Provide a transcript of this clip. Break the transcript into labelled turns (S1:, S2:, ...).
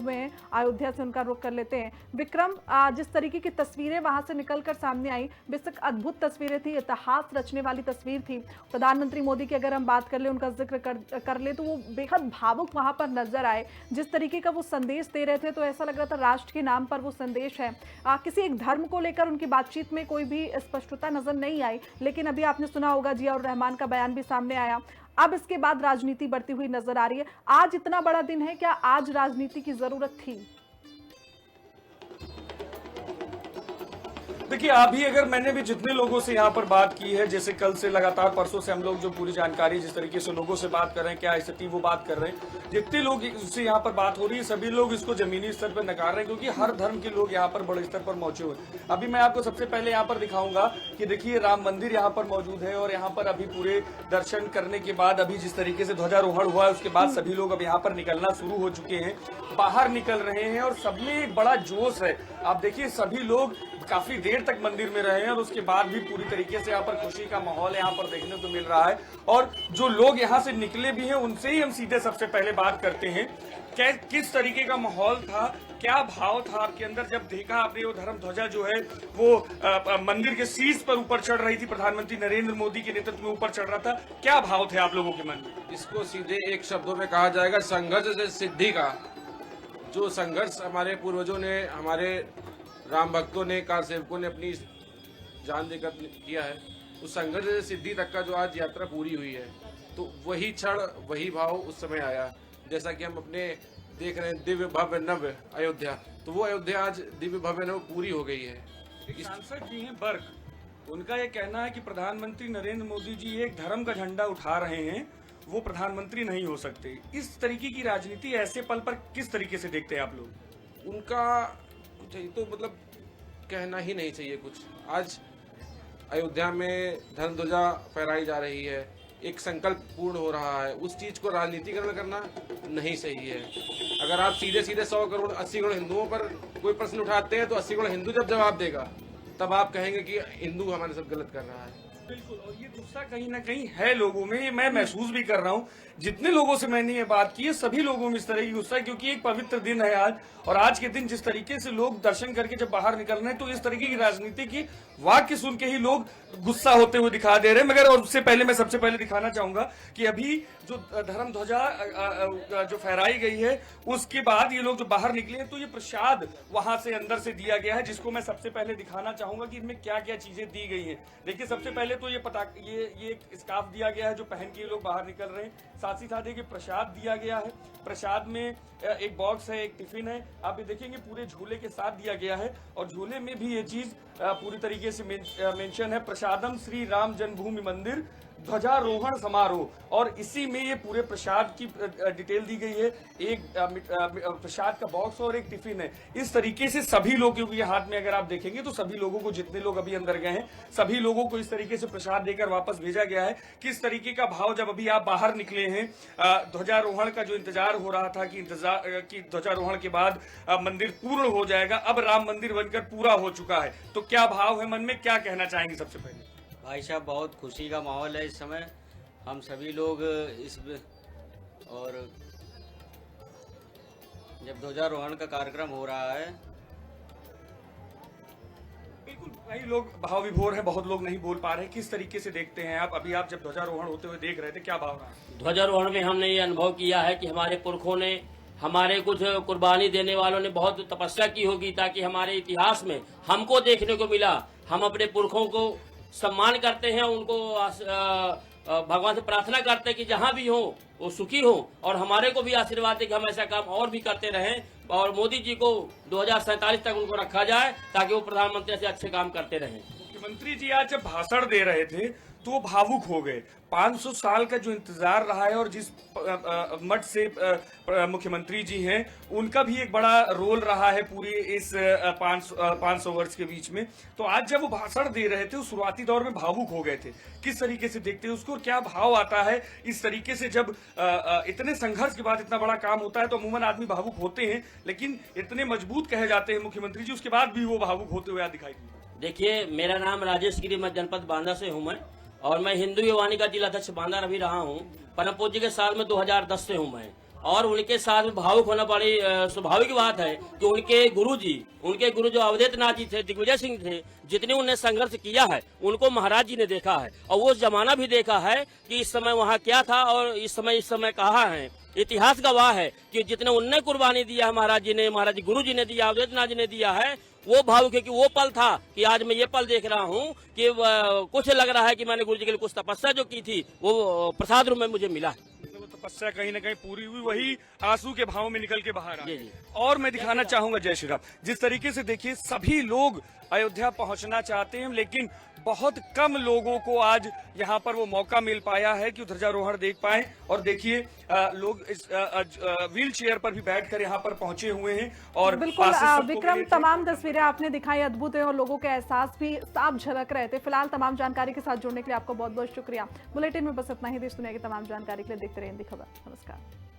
S1: हुए हैं, अयोध्या से उनका रुख कर लेते हैं। विक्रम, जिस तरीके की तस्वीरें वहां से निकलकर सामने आई, बेशक अद्भुत तस्वीरें थी, इतिहास रचने वाली तस्वीर थी। प्रधानमंत्री मोदी की अगर हम बात कर ले, उनका जिक्र कर ले, तो वो बेहद भावुक वहां पर नजर आए। जिस तरीके का वो संदेश दे रहे थे, तो ऐसा लग रहा था राष्ट्र के नाम पर वो संदेश है। किसी एक धर्म को लेकर उनकी बातचीत में कोई भी स्पष्टता नजर नहीं आई, लेकिन अभी आपने सुना होगा जिया उर रहमान का बयान भी सामने आया। अब इसके बाद राजनीति बढ़ती हुई नजर आ रही है। आज इतना बड़ा दिन है, क्या आज राजनीति की जरूरत थी?
S2: देखिए, अभी अगर मैंने भी जितने लोगों से यहाँ पर बात की है, जैसे कल से लगातार परसों से हम लोग जो पूरी जानकारी जिस तरीके से लोगों से बात कर रहे हैं, क्या स्थिति वो बात कर रहे हैं, जितने लोग से यहाँ पर बात हो रही है, सभी लोग इसको जमीनी स्तर पर नकार रहे हैं, क्योंकि हर धर्म के लोग यहाँ पर बड़े स्तर पर मौजूद हैं। अभी मैं आपको सबसे पहले यहाँ पर दिखाऊंगा कि देखिए राम मंदिर यहाँ पर मौजूद है, और यहाँ पर अभी पूरे दर्शन करने के बाद अभी जिस तरीके से ध्वजारोहण हुआ है, उसके बाद सभी लोग अब यहाँ पर निकलना शुरू हो चुके हैं, बाहर निकल रहे हैं, और सब में एक बड़ा जोश है। आप देखिए सभी लोग काफी देर तक मंदिर में रहे हैं, और उसके बाद भी पूरी तरीके से यहाँ पर खुशी का माहौल यहाँ पर देखने को मिल रहा है। और जो लोग यहाँ से निकले भी हैं, उनसे ही हम सीधे सबसे पहले बात करते हैं। किस तरीके का माहौल था, क्या भाव था आपके अंदर जब देखा आपने वो धर्म ध्वजा जो है वो मंदिर के शीर्ष पर ऊपर चढ़ रही थी, प्रधानमंत्री नरेंद्र मोदी के नेतृत्व में ऊपर चढ़ रहा था, क्या भाव थे आप लोगों के मन में?
S3: इसको सीधे एक शब्दों में कहा जाएगा संघर्ष से सिद्धि का। जो संघर्ष हमारे पूर्वजों ने, हमारे राम भक्तों ने, कार सेवकों ने अपनी जान देकर किया है, उस संघर्ष से सिद्धि तक का जो आज यात्रा पूरी हुई है, तो वही क्षण वही भाव उस समय आया। जैसा कि हम अपने देख रहे हैं दिव्य भव्य नव्य अयोध्या, तो वो अयोध्या आज दिव्य भव्य नव्य पूरी हो गई है।
S2: सांसद जी हैं बर्क, उनका ये कहना है कि प्रधानमंत्री नरेंद्र मोदी जी एक धर्म का झंडा उठा रहे हैं, वो प्रधानमंत्री नहीं हो सकते। इस तरीके की राजनीति ऐसे पल पर किस तरीके से देखते हैं आप लोग?
S3: उनका तो मतलब कहना ही नहीं चाहिए कुछ। आज अयोध्या में धर्म ध्वजा फहराई जा रही है, एक संकल्प पूर्ण हो रहा है, उस चीज को राजनीतिकरण करना नहीं सही है। अगर आप सीधे सीधे 100 करोड़ 80 करोड़ हिंदुओं पर कोई प्रश्न उठाते हैं, तो 80 करोड़ हिंदू जब जवाब देगा, तब आप कहेंगे कि हिंदू हमारे साथ गलत कर रहा है।
S2: बिल्कुल, और ये गुस्सा कहीं ना कहीं है लोगों में, मैं महसूस भी कर रहा हूँ। जितने लोगों से मैंने ये बात की है, सभी लोगों में इस तरह की गुस्सा है, क्योंकि एक पवित्र दिन है आज, और आज के दिन जिस तरीके से लोग दर्शन करके जब बाहर निकल रहे हैं, तो इस तरीके की राजनीति की वाक्य सुन के ही लोग गुस्सा होते हुए दिखा दे रहे हैं। मगर उससे पहले मैं सबसे पहले दिखाना चाहूंगा कि अभी जो धर्म ध्वजा जो फहराई गई है, उसके बाद ये लोग जो बाहर निकले हैं, तो ये प्रसाद वहां से अंदर से दिया गया है, जिसको मैं सबसे पहले दिखाना चाहूंगा कि इनमें क्या क्या चीजें दी गई है। देखिए सबसे पहले तो ये एक स्कार्फ दिया गया है, जो पहन के ये लोग बाहर निकल रहे हैं। साथ ही साथ देखिए प्रसाद दिया गया है, प्रसाद में एक बॉक्स है, एक टिफिन है, आप ये देखेंगे पूरे झूले के साथ दिया गया है, और झूले में भी ये चीज पूरी तरीके से मेंशन है, प्रसादम श्री राम जन्मभूमि मंदिर ध्वजारोहण समारोह, और इसी में ये पूरे प्रसाद की डिटेल दी गई है। एक प्रसाद का बॉक्स और एक टिफिन है। इस तरीके से सभी लोग, क्योंकि ये हाथ में अगर आप देखेंगे तो सभी लोगों को, जितने लोग अभी अंदर गए हैं, सभी लोगों को इस तरीके से प्रसाद देकर वापस भेजा गया है। किस तरीके का भाव जब अभी आप बाहर निकले हैं, ध्वजारोहण का जो इंतजार हो रहा था कि ध्वजारोहण के बाद मंदिर पूर्ण हो जाएगा, अब राम मंदिर बनकर पूरा हो चुका है, तो क्या भाव है मन में, क्या कहना चाहेंगे? सबसे पहले
S4: भाई साहब, बहुत खुशी का माहौल है इस समय। हम सभी लोग और जब ध्वजारोहण का कार्यक्रम हो रहा है,
S2: बिल्कुल कई लोग भाव विभोर है, बहुत लोग नहीं बोल पा रहे। किस तरीके से देखते हैं आप? अभी आप जब ध्वजारोहण होते हुए देख रहे थे, क्या भाव रहा?
S5: ध्वजारोहण में हमने ये अनुभव किया है कि हमारे पुरखों ने, हमारे कुछ कुर्बानी देने वालों ने बहुत तपस्या की होगी, ताकि हमारे इतिहास में हमको देखने को मिला। हम अपने पुरखों को सम्मान करते हैं, उनको भगवान से प्रार्थना करते हैं कि जहां भी हो वो सुखी हो, और हमारे को भी आशीर्वाद दे कि हम ऐसा काम और भी करते रहें, और मोदी जी को 2047 तक उनको रखा जाए, ताकि वो प्रधानमंत्री से अच्छे काम करते रहें।
S2: मुख्यमंत्री जी आज जब भाषण दे रहे थे तो वो भावुक हो गए। 500 साल का जो इंतजार रहा है, और जिस मठ से मुख्यमंत्री जी हैं, उनका भी एक बड़ा रोल रहा है पूरी इस 500 वर्ष के बीच में, तो आज जब वो भाषण दे रहे थे, उस शुरुआती दौर में भावुक हो गए थे। किस तरीके से देखते हैं उसको, क्या भाव आता है इस तरीके से? जब इतने संघर्ष के बाद इतना बड़ा काम होता है, तो अमूमन आदमी भावुक होते हैं, लेकिन इतने मजबूत कहे जाते हैं मुख्यमंत्री जी, उसके बाद भी वो भावुक होते हुए दिखाई दिए।
S5: देखिए, मेरा नाम राजेश गिरी, मैं जनपद बांदा से हूं मैं, और मैं हिंदू युवानी का जिला अध्यक्ष बांदा भी रहा हूं। परम पूज्य के साल में 2010 से हूं मैं, और उनके साथ में भावुक होना बड़ी स्वाभाविक बात है कि उनके गुरु जो अवधेश नाथ जी थे, दिग्विजय सिंह थे, जितने उन्हें संघर्ष किया है उनको महाराज जी ने देखा है और वो जमाना भी देखा है कि इस समय वहाँ क्या था और इस समय कहाँ है। इतिहास गवाह है कि जितने उनने कुर्बानी दिया है महाराज जी गुरु जी ने दिया, अवधेश नाथ जी ने दिया है, वो भावुक है कि वो पल था कि आज मैं ये पल देख रहा हूँ कि कुछ लग रहा है कि मैंने गुरु जी के लिए कुछ तपस्या जो की थी वो प्रसाद रूप में मुझे मिला है।
S2: वो तपस्या कहीं ना कहीं पूरी हुई, वही आंसू के भाव में निकल के बाहर आ
S5: जी,
S2: गए।
S5: जी।
S2: और मैं दिखाना चाहूंगा, जय श्री राम, जिस तरीके से देखिए सभी लोग अयोध्या पहुंचना चाहते हैं, लेकिन बहुत कम लोगों को आज यहाँ पर वो मौका मिल पाया है कि ध्वजारोहण देख पाए। और देखिए लोग इस व्हील चेयर पर भी बैठकर यहाँ पर पहुंचे हुए हैं और
S1: बिल्कुल
S2: पासेस सबको
S1: विक्रम,
S2: मिले थे।
S1: तमाम तस्वीरें आपने दिखाई अद्भुत है और लोगों के एहसास भी साफ झलक रहे थे। फिलहाल तमाम जानकारी के साथ जुड़ने के लिए आपको बहुत बहुत शुक्रिया। बुलेटिन में बस इतना ही। देश दुनिया की तमाम जानकारी के लिए देखते रहिए हिंदी खबर। नमस्कार।